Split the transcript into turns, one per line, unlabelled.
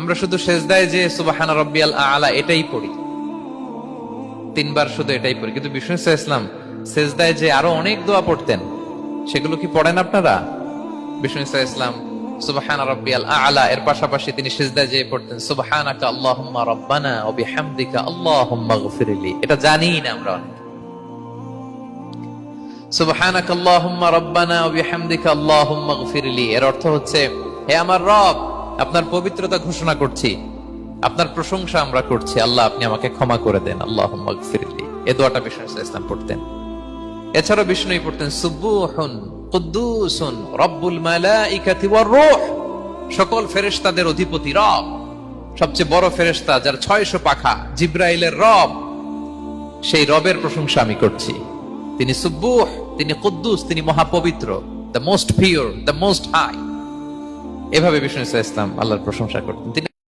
আমরা শুধু সেজদায় যে সুবহান রাব্বিয়াল আ'লা এটাই পড়ি, 3 বার শুধু এটাই পড়ি, কিন্তু বিষ্ণু সাল্লাল্লাহু আলাইহি ওয়াসাল্লাম সেজদায় যে আরো অনেক দোয়া পড়তেন, সেগুলো কি পড়েন আপনারা? বিষ্ণু সাল্লাল্লাহু আলাইহি ওয়াসাল্লাম সুবহান রাব্বিয়াল আ'লা এর পাশাপাশি তিনি সিজদায় যেয়ে পড়তেন সুবহানাকা আল্লাহুম্মা রাব্বানা ওয়া বিহামদিকা আল্লাহুম্মা ইগফিরলি। এটা জানি না আমরা অনেকে। সুবহানাকা আল্লাহুম্মা রাব্বানা ওয়া বিহামদিকা আল্লাহুম্মা ইগফিরলি এর অর্থ হচ্ছে, হে আমার রব, আপনার পবিত্রতা ঘোষণা করছি, আপনার প্রশংসা আমরা করছি, আল্লাহ আপনি আমাকে ক্ষমা করে দেন, আল্লাহুম্মা ইগফিরলি। এই দোয়াটা বিষ্ণু সাল্লাল্লাহু আলাইহি ওয়াসাল্লাম পড়তেন। এছাড়াও বিষ্ণুই পড়তেন সুবহুন কুদ্দুসুন রব্বুল মালাইকাতি ওয়ার রূহ, সকল ফেরেশতাদের অধিপতি রব, সবচেয়ে বড় ফেরেশতা যার 600 পাখা, জিবরাইলের রব, সেই রবের প্রশংসা আমি করছি। তিনি সুবুহ, তিনি কুদ্দুস, তিনি মহাপবিত্র, the most pure, the most high. এভাবে বিষ্ণু সাল্লাল্লাহু আলাইহি ওয়াসাল্লাম আল্লাহর প্রশংসা করতেন।